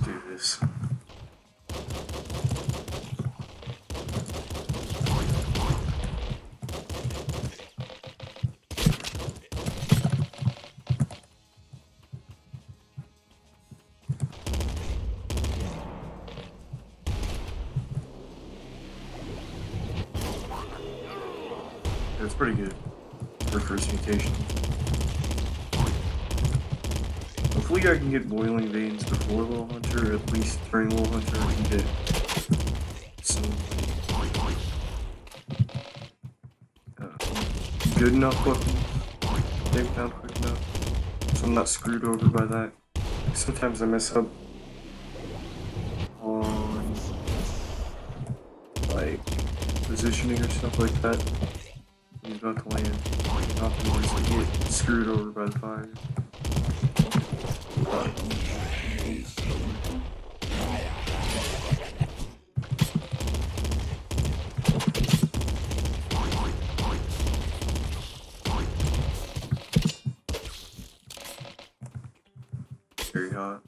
Do this. That's pretty good for first mutation. Hopefully I can get Boiling Veins before Little Hunter, or at least during Little Hunter I can get some good enough weapons they found quick enough, so I'm not screwed over by that. Sometimes I mess up on like positioning or stuff like that. He's about to land. Optimally, so get screwed over by the fire. Very hot.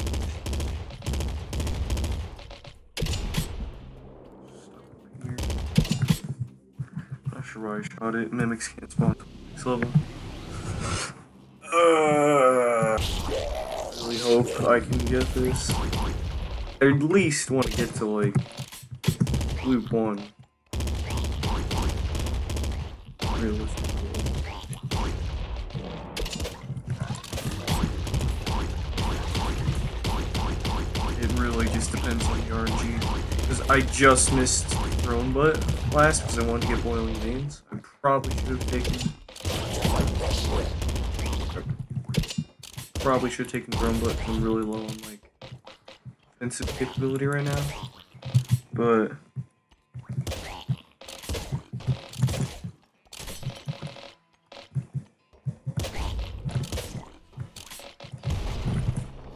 Not sure why I shot it. Mimics can't spawn to next level. I really hope I can get this. I at least want to get to like loop 1. Realistically. It really just depends on the RNG. Because I just missed Throne Butt last because I wanted to get Boiling Veins. I probably should have taken Throne Butt because I'm really low on like offensive capability right now. But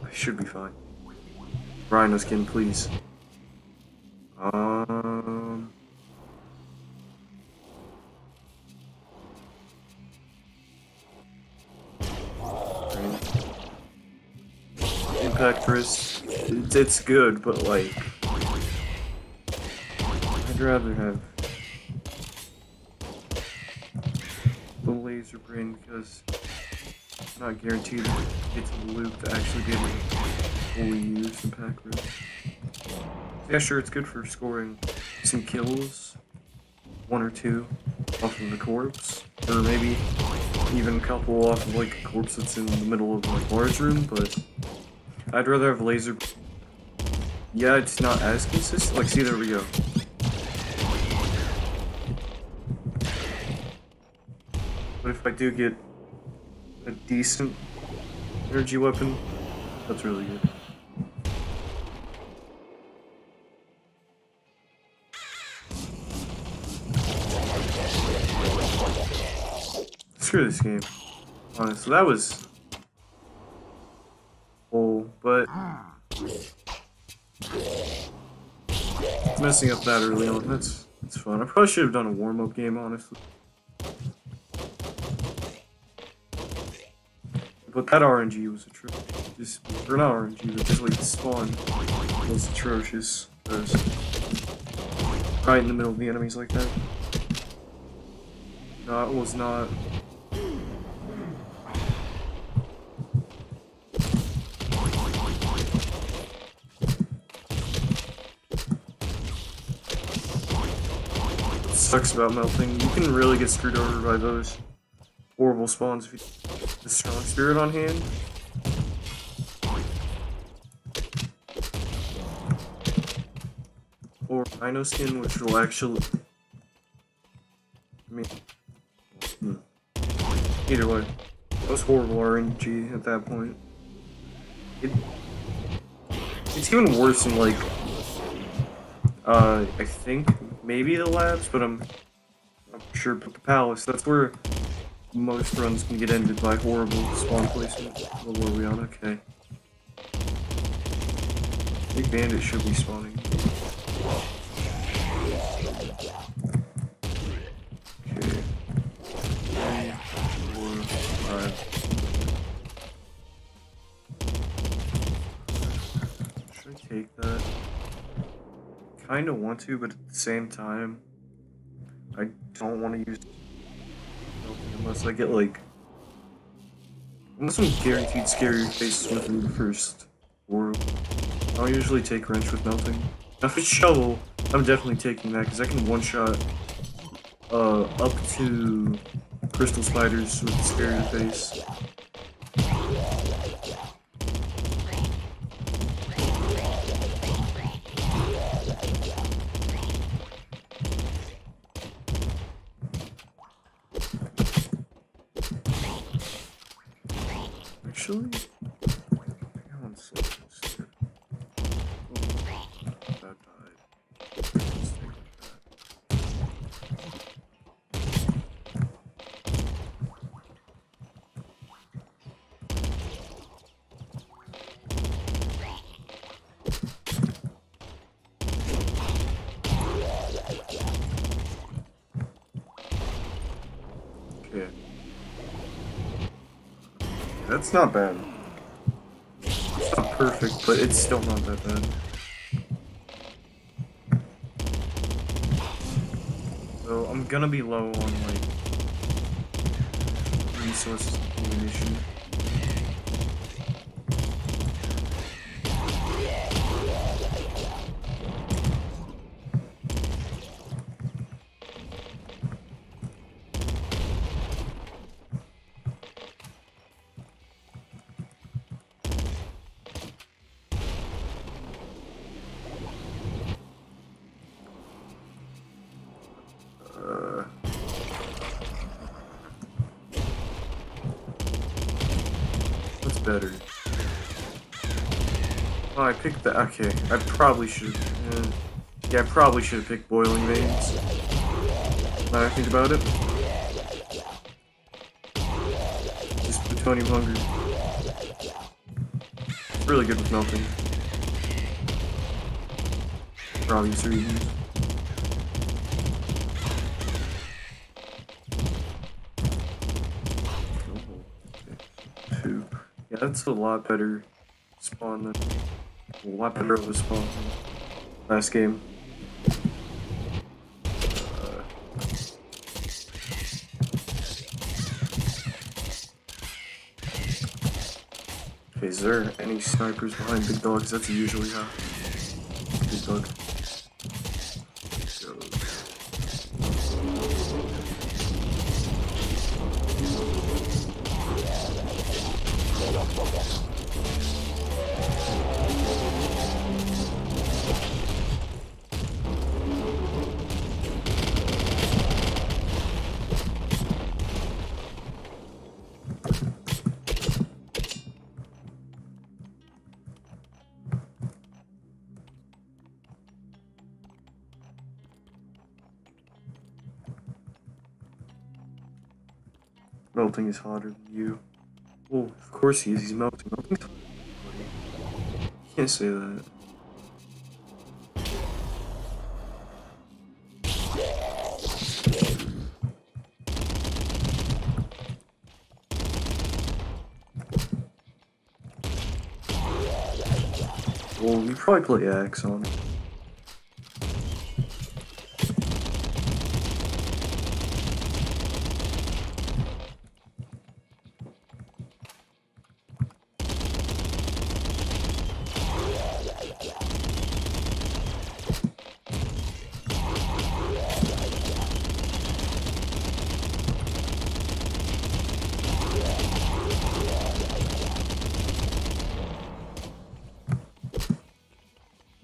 I should be fine. Rhino skin, please. Impact wrist. It's good, but like, I'd rather have the laser brain because I'm not guaranteed to get to the loop to actually be able to fully use impact wrist. Yeah, sure, it's good for scoring some kills, 1 or 2 off of the corpse, or maybe even a couple off of like a corpse that's in the middle of a large room, but I'd rather have laser. Yeah, it's not as consistent. Like, see, there we go. But if I do get a decent energy weapon, that's really good. Screw this game. Honestly, that was full, but messing up that early on, that's fun. I probably should have done a warm-up game, honestly. But that RNG was atrocious. Or not RNG, but just like the spawn was atrocious. Because right in the middle of the enemies like that. No, it was not. Sucks about melting. You can really get screwed over by those horrible spawns if you have the strong spirit on hand. Or Rhino skin, which will actually. I mean. Either way. That was horrible RNG at that point. It's even worse than like. I think maybe the labs, but I'm not sure. But the palace, that's where most runs can get ended by horrible spawn placement. Well, where are we on? Okay. Big Bandit should be spawning. Okay. 3, 4, 5. take that. Kinda want to, but at the same time, I don't want to use melting unless I get like. Unless I'm guaranteed scary faces within the first world. I'll usually take wrench with melting. Now if it's shovel, I'm definitely taking that because I can one-shot up to crystal spiders with the scary face. Actually, hang on one second. That died. Let's take like that. Okay. That's not bad. It's not perfect, but it's still not that bad. So I'm gonna be low on like resources and ammunition. What's better? Oh, I picked the. Okay, I probably should. Yeah, I probably should have picked boiling veins. Now I think about it. Just plutonium hunger. It's really good with melting. For obvious reasons. Two. Yeah, that's a lot better spawn than. A lot better of a spawn than last game. Okay, is there any snipers behind big dogs? That's usually how. Big dog. Go. Melting is hotter than you. Well, of course he is. He's melting. Melting's hotter than everybody. You can't say that. Well, you probably play Axe on it.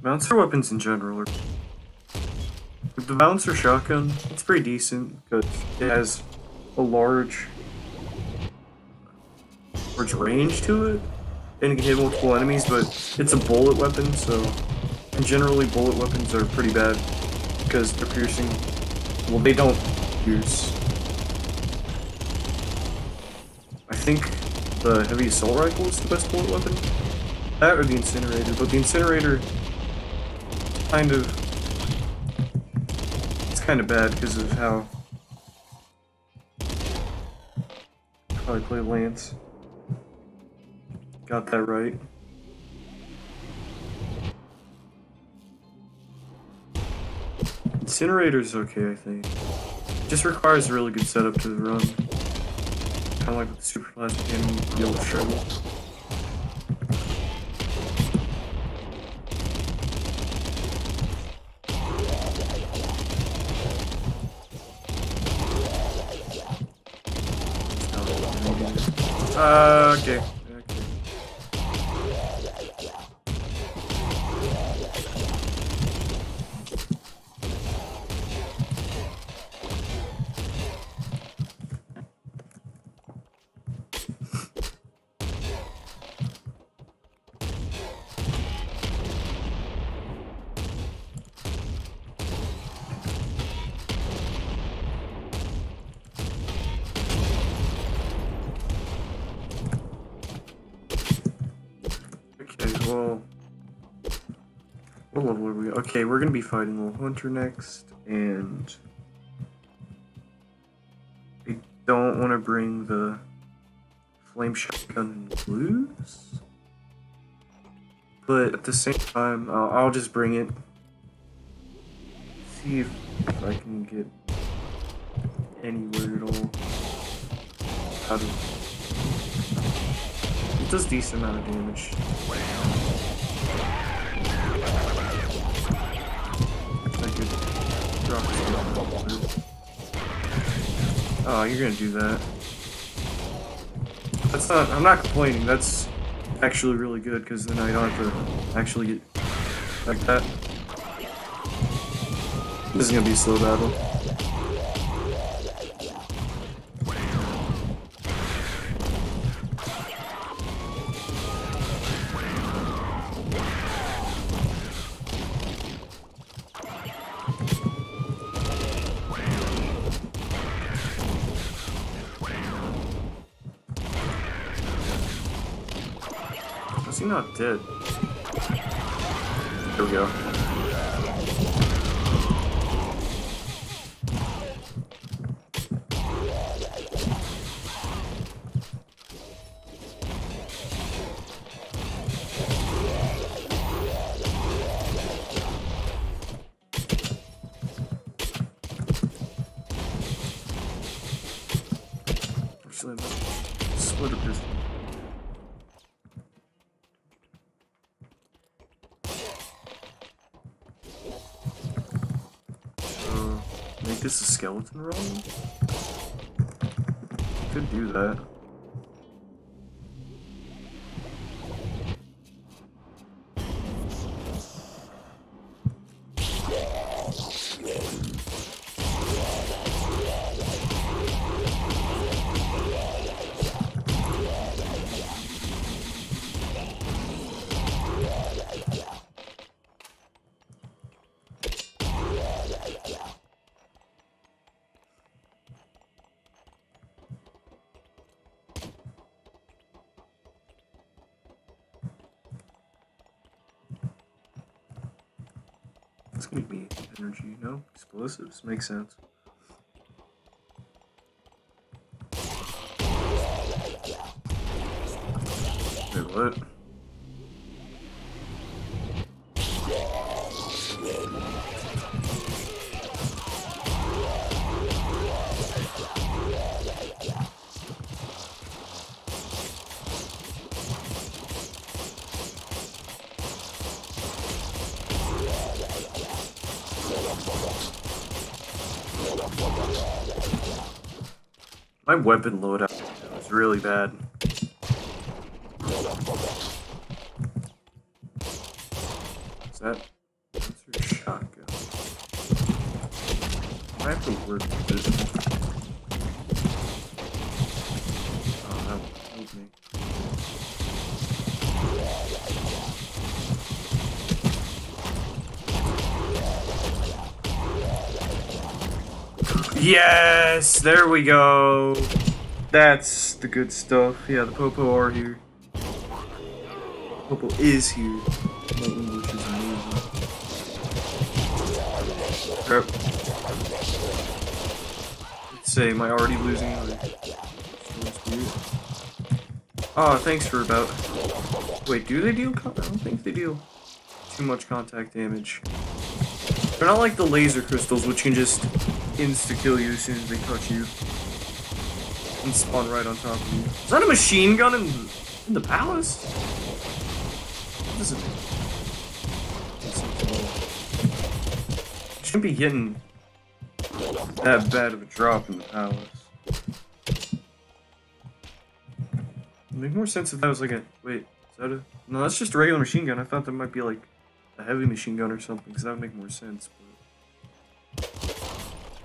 Bouncer weapons in general are. With the bouncer shotgun, it's pretty decent because it has a large range to it, and it can hit multiple enemies, but it's a bullet weapon, so generally bullet weapons are pretty bad because they're piercing. Well, they don't pierce. I think the heavy assault rifle is the best bullet weapon. That or the incinerator, but the incinerator it's kind of bad because of how probably play Lance. Got that right. Incinerator's okay, I think. It just requires a really good setup to run. Kind of like with the super plastic enemy, to be able to struggle. Okay. Okay, well, what level are we? Okay, we're gonna be fighting Little Hunter next, and I don't want to bring the flame shotgun and lose, but at the same time, I'll just bring it. See if I can get anywhere at all. How to? It does decent amount of damage. Oh, you're gonna do that. That's not. I'm not complaining. That's actually really good because then I don't have to actually get like that. This is gonna be a slow battle. Is he not dead? There we go. Actually, splitter pistol. Make this a skeleton run? Could do that. It's gonna be energy, no? Explosives? Makes sense. Wait, what? My weapon loadout is really bad. Is that? That's your shotgun. I have to work with this. Oh, that won't help me. Yes! There we go! That's the good stuff. Yeah, the Popo are here. Popo is here. My English is amazing. Crap. Let's say, am I already losing? Oh, thanks for about... Wait, do they deal... I don't think they deal too much contact damage. They're not like the laser crystals, which can just insta-kill you as soon as they touch you. And spawn right on top of you. Is that a machine gun in the palace? What is it? Shouldn't be getting that bad of a drop in the palace. It'd make more sense if that was like a... Wait, is that a... No, that's just a regular machine gun. I thought that might be like a heavy machine gun or something, because that would make more sense. But...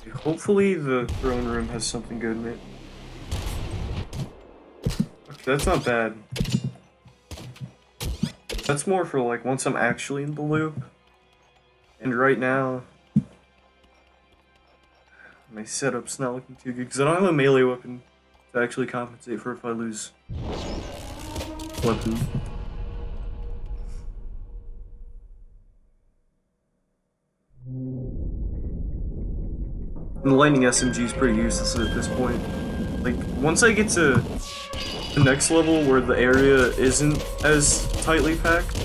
Okay, hopefully the throne room has something good in it. Okay, that's not bad. That's more for like once I'm actually in the loop. And right now... my setup's not looking too good, because I don't have a melee weapon to actually compensate for if I lose weapon. And the lightning SMG is pretty useless at this point. Like, once I get to the next level where the area isn't as tightly packed,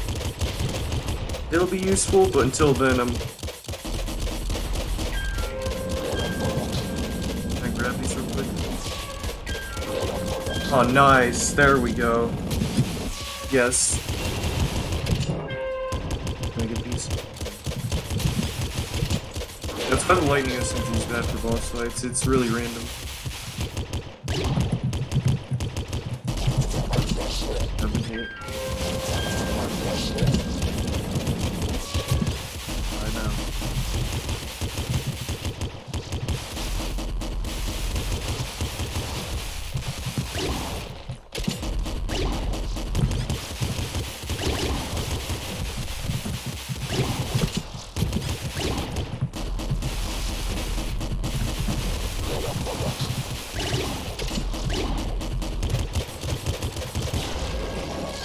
it'll be useful, but until then I'm... Can I grab these real quick? Oh, nice. There we go. Yes. Can I get these? That's why the lightning SMG is bad for boss fights. It's really random. I've been hit. I know.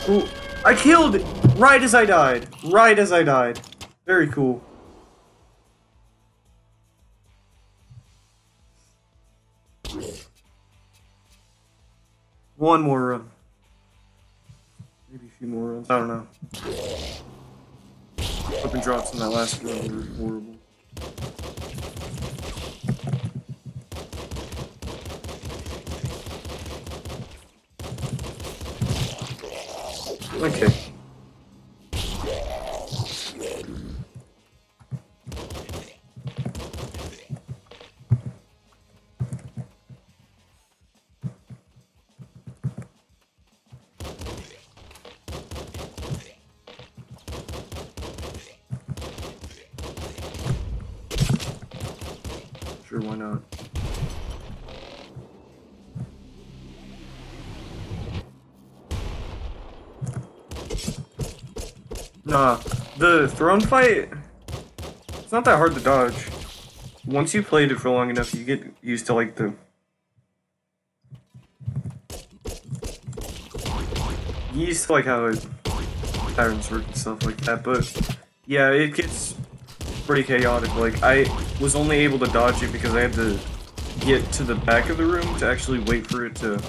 Ooh, I killed it right as I died. Right as I died. Very cool. One more run. Maybe a few more runs. I don't know. Up and drops in that last run were horrible. Okay. Sure, why not? Nah, the throne fight, it's not that hard to dodge. Once you played it for long enough, you get used to like the... You used to like how it, patterns work and stuff like that, but yeah, it gets pretty chaotic. Like, I was only able to dodge it because I had to get to the back of the room to actually wait for it to...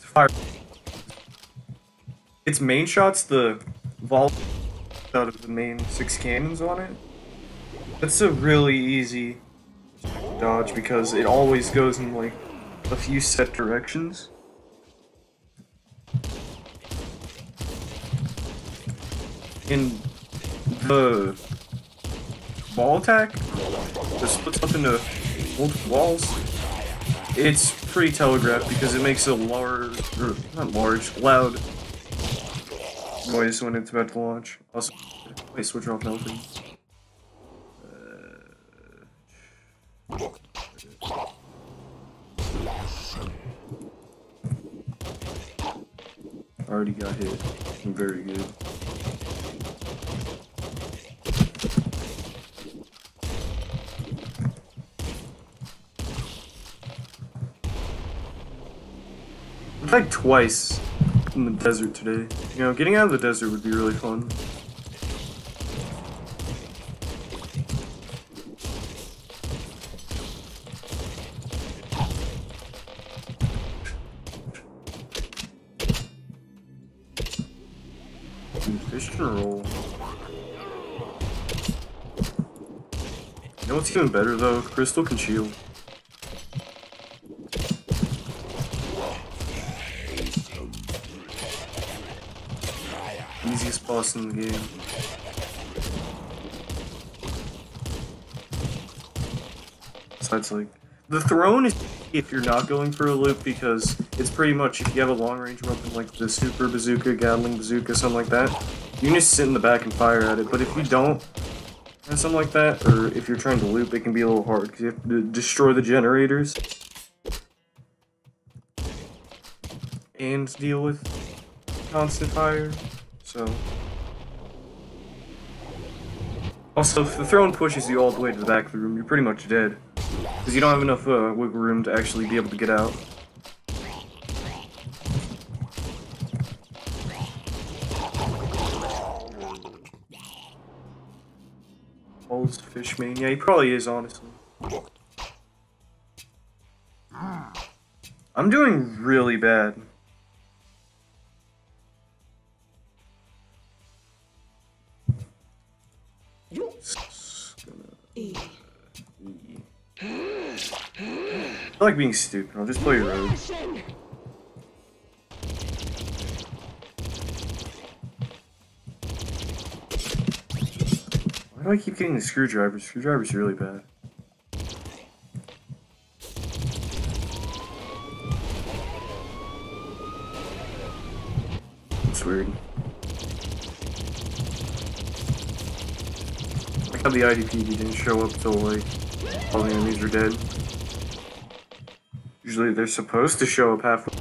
fire. Its main shots, the vault out of the main 6 cannons on it. That's a really easy dodge because it always goes in like a few set directions. In the ball attack, that splits up into multiple walls, it's pretty telegraphed because it makes a large, or not large, loud noise when it's about to launch. Also, wait, switch off melting. Already got hit. I'm very good. I died twice in the desert today. You know, getting out of the desert would be really fun. Christian roll. You know what's even better though? Crystal can shield. Easiest boss in the game. Besides, like, the throne is if you're not going for a loop because it's pretty much if you have a long range weapon like the super bazooka, Gatling bazooka, something like that, you can just sit in the back and fire at it. But if you don't have something like that, or if you're trying to loop, it can be a little hard because you have to destroy the generators and deal with constant fire. So. Also, if the throne pushes you all the way to the back of the room, you're pretty much dead. Because you don't have enough wiggle room to actually be able to get out. Paul's Fishman. Yeah, he probably is, honestly. I'm doing really bad. I like being stupid. I'll just play rogue. Why do I keep getting the screwdriver? Screwdriver's really bad. It's weird. I like how the IDP didn't show up till like all the enemies were dead. Usually they're supposed to show up halfway.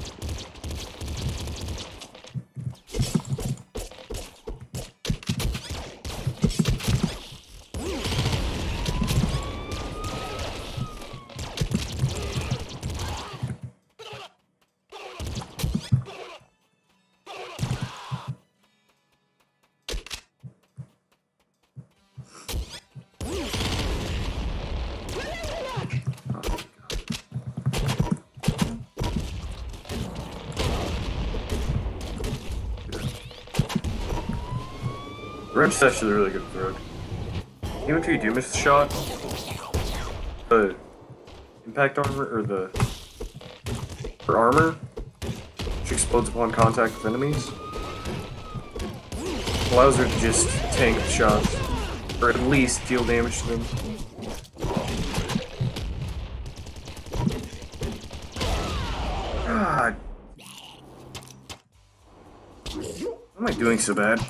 Wrench's actually really good for rogue. Even if you do miss the shot, the impact armor, or the armor, which explodes upon contact with enemies, allows her to just tank the shots, or at least deal damage to them. God. Why am I doing so bad?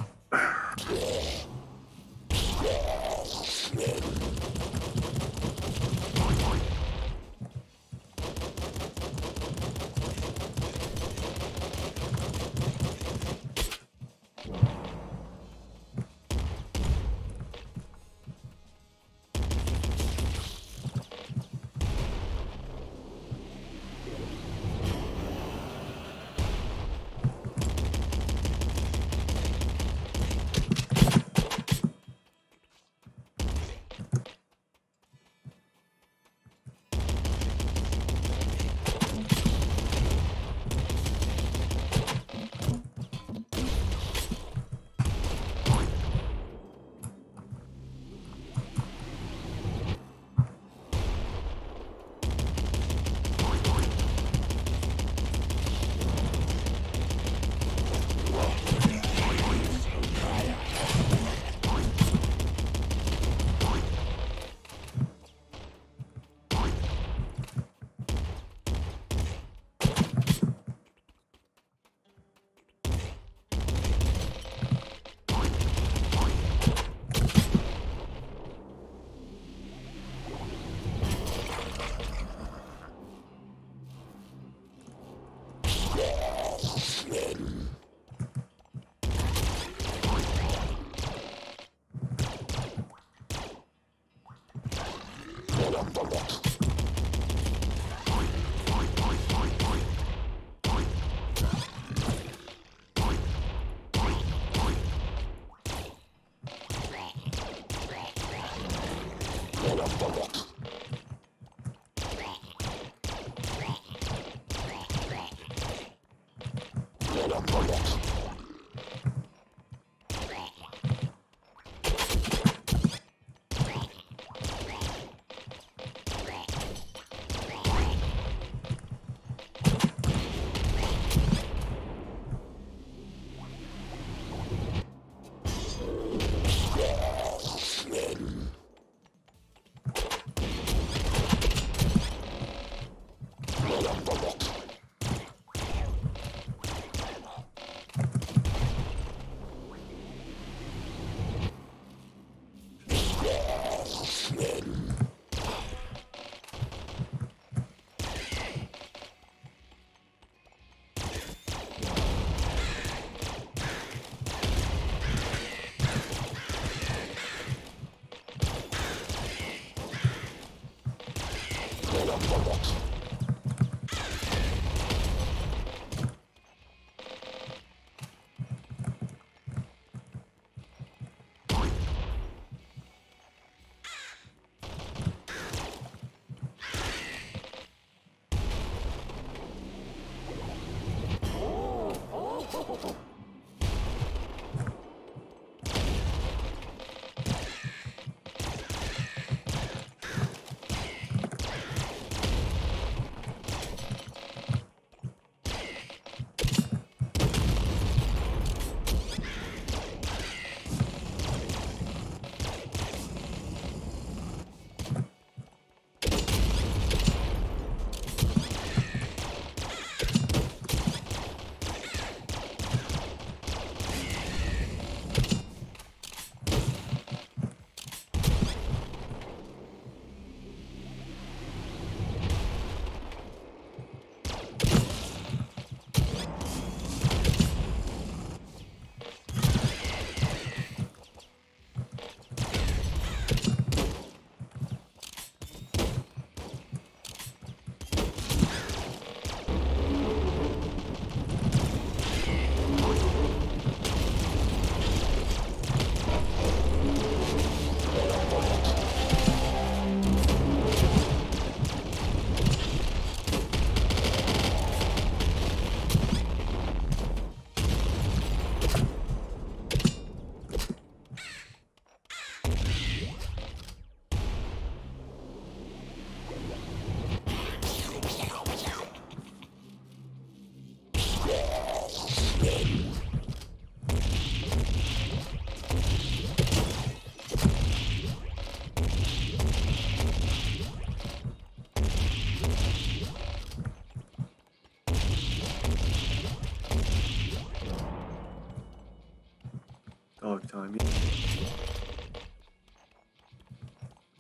dog time.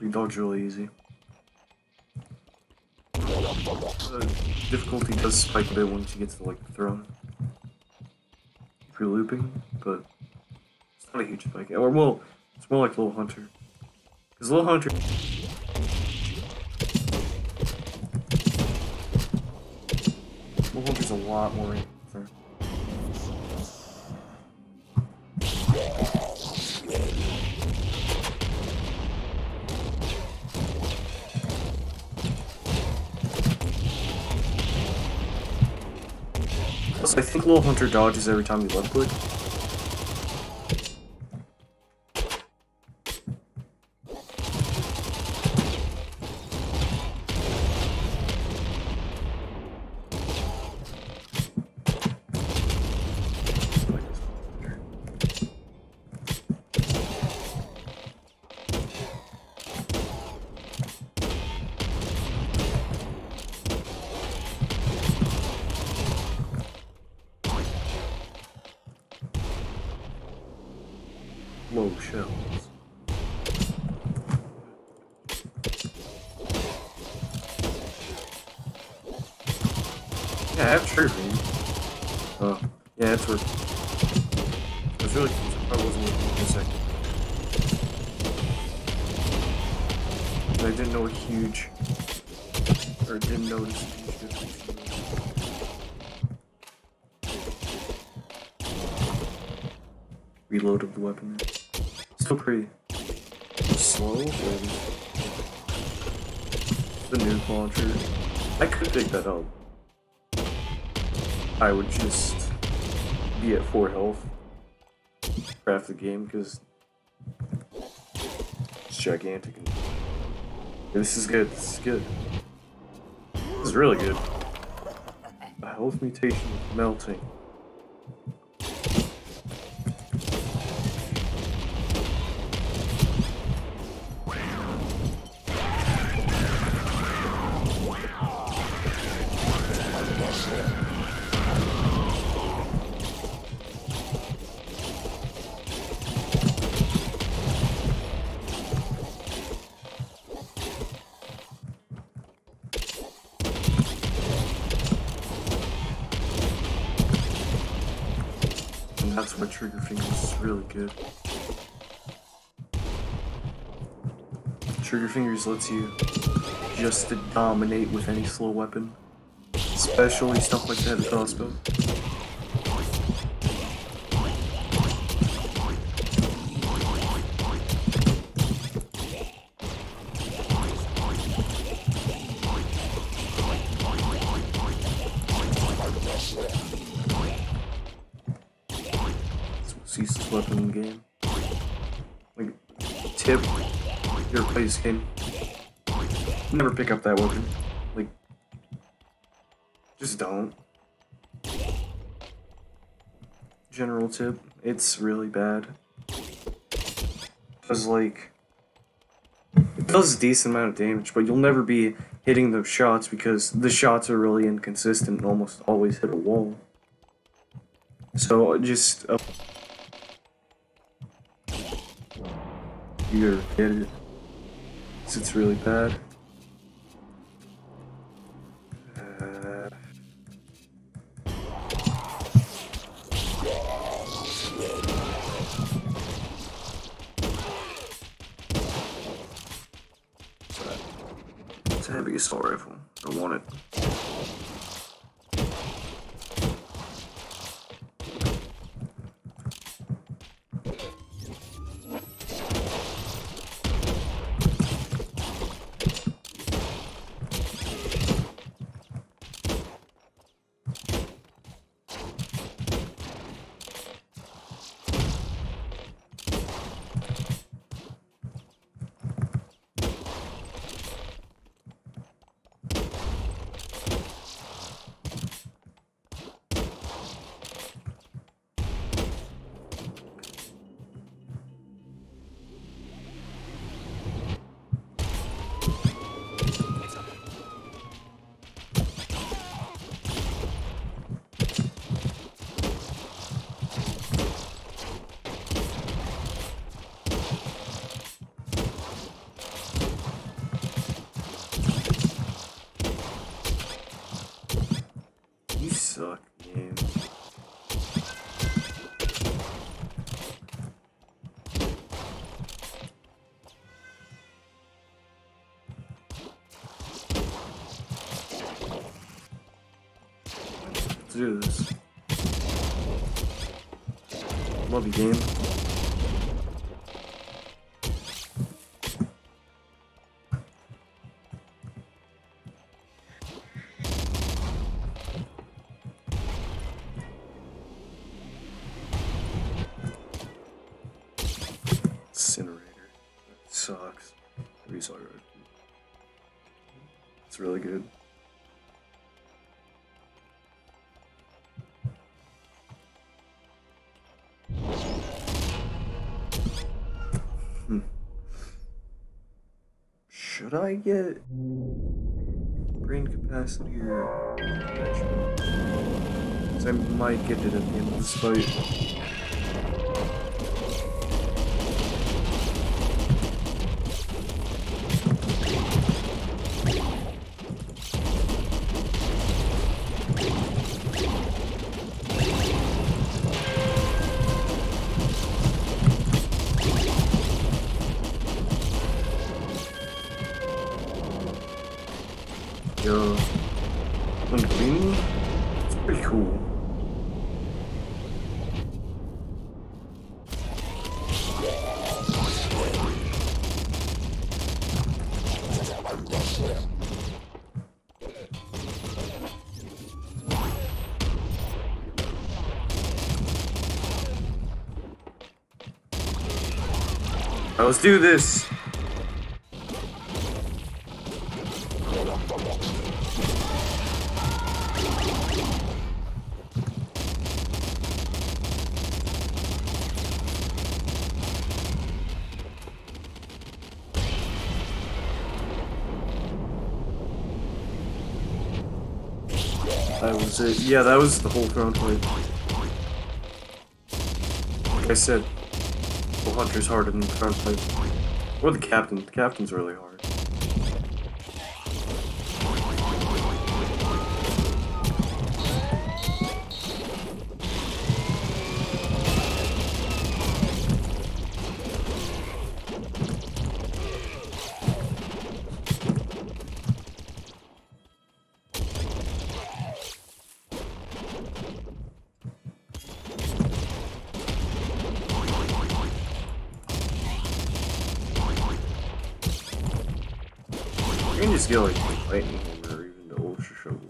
Lead dog's really easy. Difficulty does spike a bit once you get to like the throne. If you're looping, but it's not a huge spike. Or well, it's more like Little Hunter. Because Little Hunter. Little Hunter's a lot more in there. I think Little Hunter dodges every time you left click. Low shells. Yeah, I have trigger finger. Oh, yeah, it's working. I was really confused. I wasn't working for a second. I didn't know a huge, or didn't notice a huge difference. Reload of the weapon. Still pretty slow, but the nuke launcher. I could pick that up. I would just be at 4 health for half the game because it's gigantic. And this is good. This is good. This is really good. A health mutation with melting. That's why trigger fingers is really good. Trigger fingers lets you just to dominate with any slow weapon, especially stuff like that crossbow. Ceaseless weapon in the game. Like, tip your place game. Never pick up that weapon. Like, just don't. General tip, it's really bad. Because, like, it does a decent amount of damage, but you'll never be hitting those shots because the shots are really inconsistent and almost always hit a wall. So, just. You gotta get it. It's really bad. It's a heavy assault rifle. I want it. suck game. Let's do this. Love you, game. Incinerator. That sucks. Maybe it's alright. It's really good. Should I get brain capacity or connection? Because I might get it at the end of this fight. Yo, Linguini? It's pretty cool. Now let's do this. That was it. Yeah, that was the whole throne fight. Like I said, the hunter's harder than the throne fight. Or the captain. The captain's really hard. You can just get like the lightning hammer or even the ultra shovel.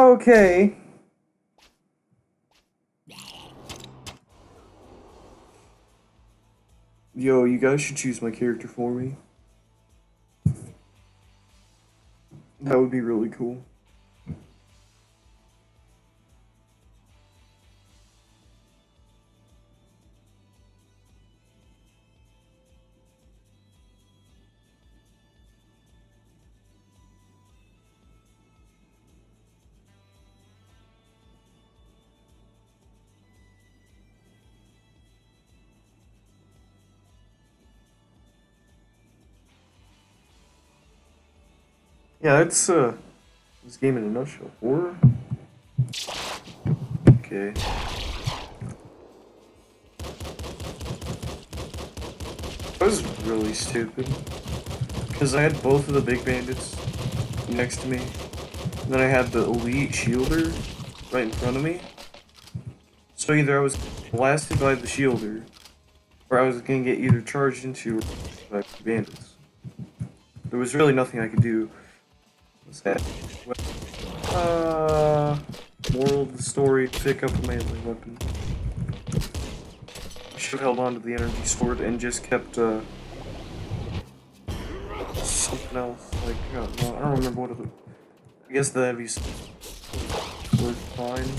Okay. Yo, you guys should choose my character for me. That would be really cool. Yeah, it's this game in a nutshell. Horror? Okay. That was really stupid. Because I had both of the big bandits next to me. And then I had the elite shielder right in front of me. So either I was blasted by the shielder, or I was gonna get either charged into by bandits. There was really nothing I could do. What's that? Moral of the story, pick up a melee weapon. I should have held on to the energy sword and just kept, something else. Like, no, I don't remember what it was. I guess the heavy sword was fine.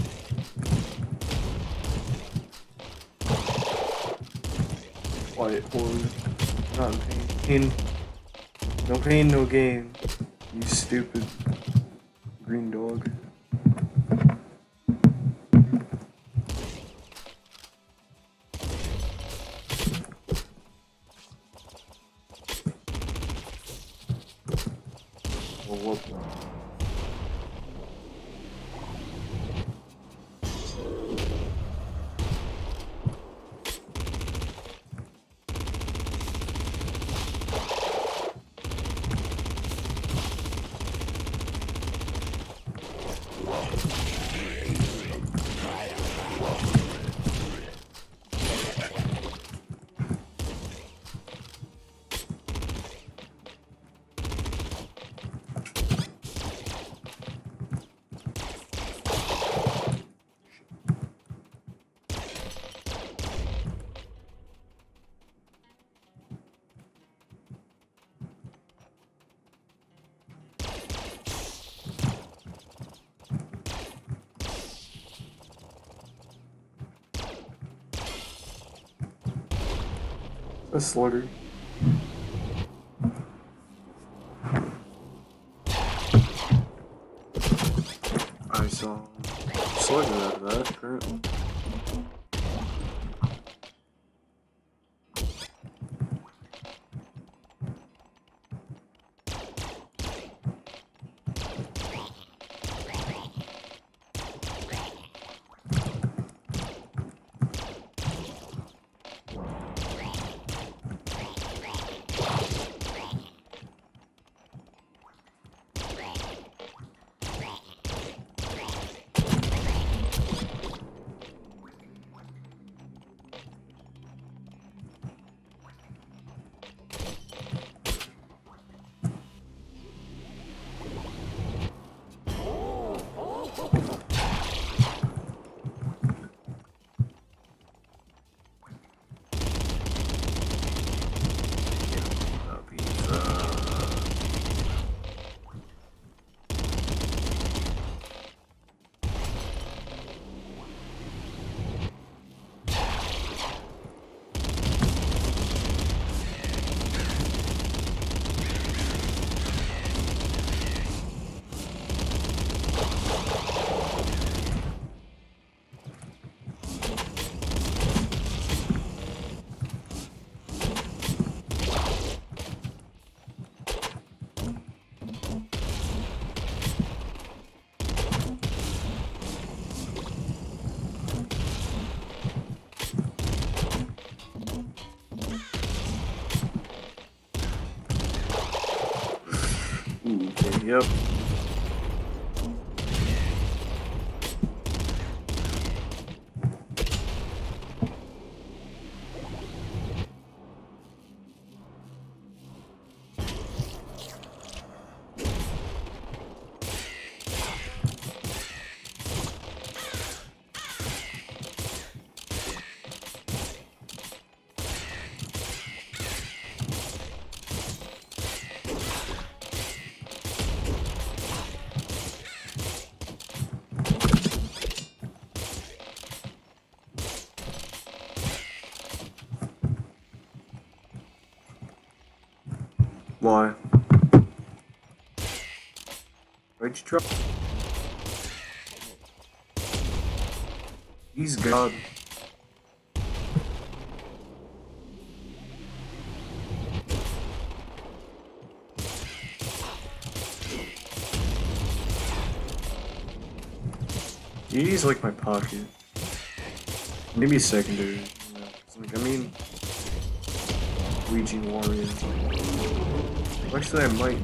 Quiet horror. Not in pain. No pain, no gain. You stupid green dog. Well, what? A slugger. I saw a slugger out of that, apparently. Okay, yep. Why? Why'd you drop? He's God. He's like my pocket. Maybe secondary. Yeah. Like, I mean, Ouija Warrior. Actually, I might.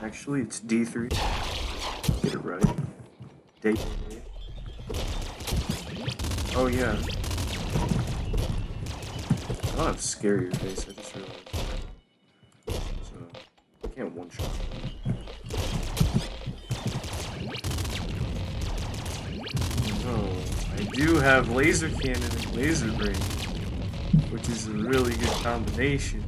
Actually, it's D3. Get it right. Day. Oh yeah. I don't have scarier face, I just realized. So, I can't one-shot. No, I do have laser cannon and laser brain, which is a really good combination.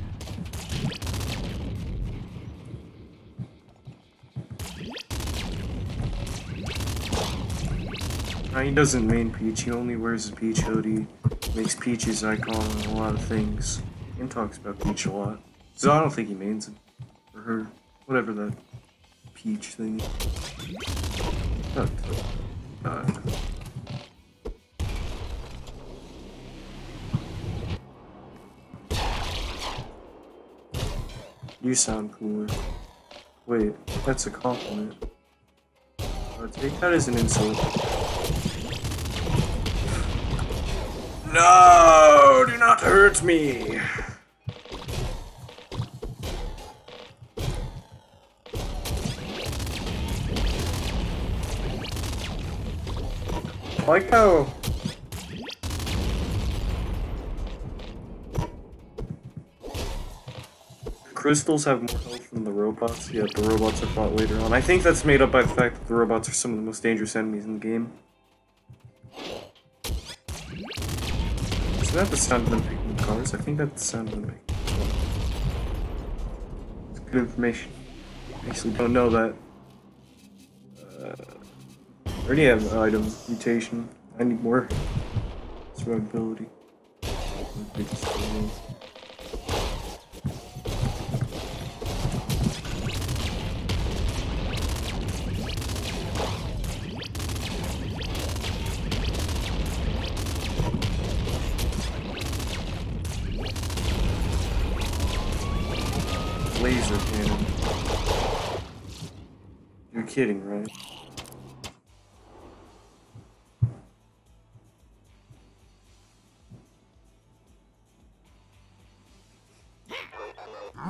Now, he doesn't main Peach, he only wears a Peach hoodie, makes Peach his icon on a lot of things, and talks about Peach a lot. So I don't think he mains him. Or her. Whatever that Peach thing. Oh, God. You sound cooler. Wait, that's a compliment. Take that as an insult. No! Do not hurt me! I like how... crystals have more health than the robots, yet the robots are fought later on. I think that's made up by the fact that the robots are some of the most dangerous enemies in the game. Isn't that the sound of them picking cars? I think that's the sound of them picking cars. It's good information. I actually don't know that. I already have an item mutation. I need more survivability. Laser cannon. You're kidding, right?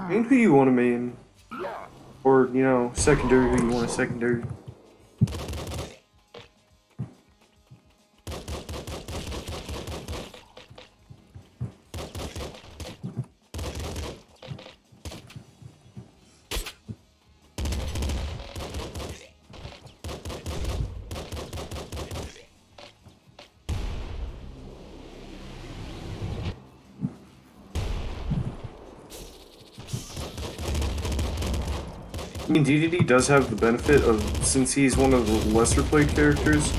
Main who you want to main. Or, you know, secondary who you want to secondary. I mean, DDD does have the benefit of, since he's one of the lesser played characters,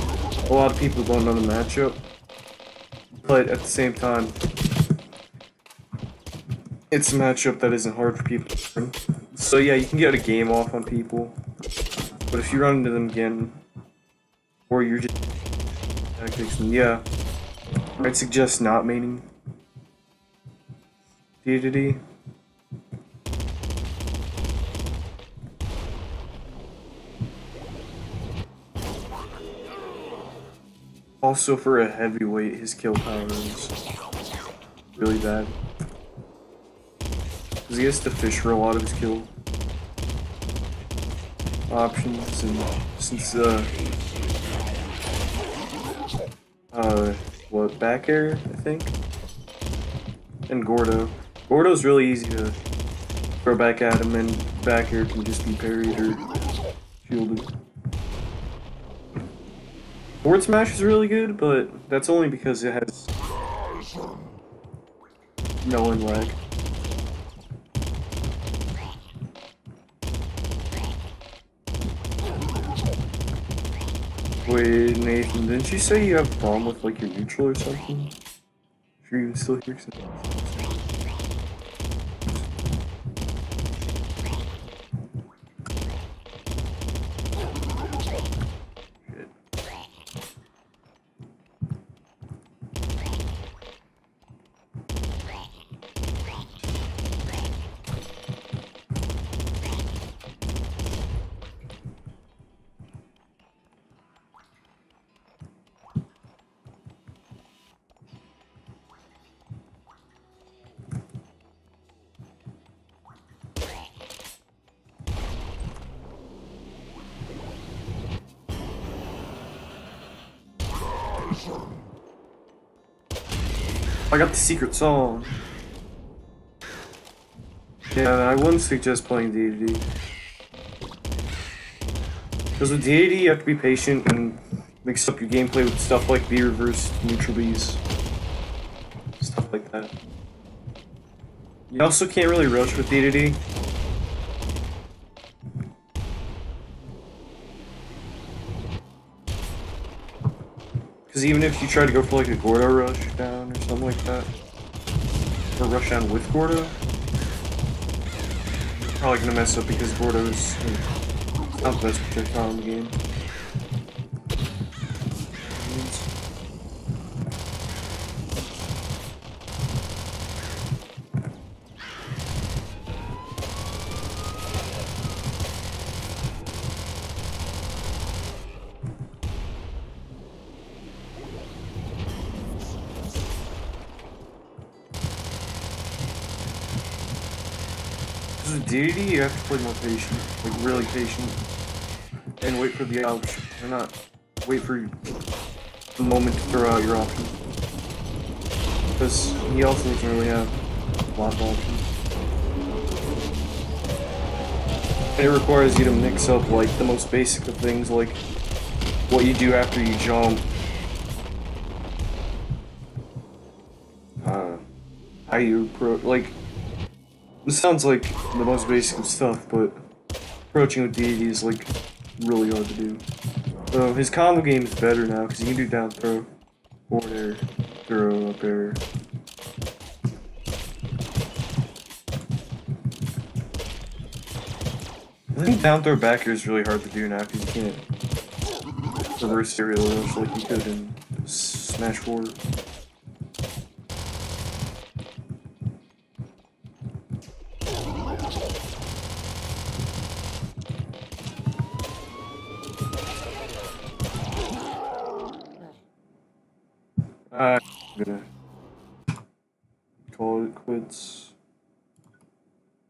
a lot of people don't know the matchup. But at the same time, it's a matchup that isn't hard for people to learn. So yeah, you can get a game off on people. But if you run into them again, or you're just tactics, then yeah, I'd suggest not maining DDD. Also, for a heavyweight, his kill power is really bad. Because he has to fish for a lot of his kill options, and since, what, back air, I think? And Gordo. Gordo's really easy to throw back at him, and back air can just be parried or shielded. Forward smash is really good, but that's only because it has no one lag. Wait, Nathan, didn't you say you have a problem with like your neutral or something? If you're even still here. I got the secret song. Yeah, I wouldn't suggest playing DDD. Because with DDD, you have to be patient and mix up your gameplay with stuff like B-reverse, neutral Bs, stuff like that. You also can't really rush with DDD. Because even if you try to go for like a Gordo rush down or something like that, or rush down with Gordo, you're probably gonna mess up because Gordo is not the best projectile in the game. With DDD, you have to play more patient, like really patient, and wait for the option, or not, wait for the moment to throw out your options. Because he also doesn't really have a lot of options. And it requires you to mix up like the most basic of things, like what you do after you jump, how you approach, like, this sounds like the most basic of stuff, but approaching with DDD is like really hard to do. So his combo game is better now because you can do down throw, forward air, throw, up air. I think down throw back air is really hard to do now because you can't reverse aerial rush like you could in Smash 4. I'm gonna call it quits.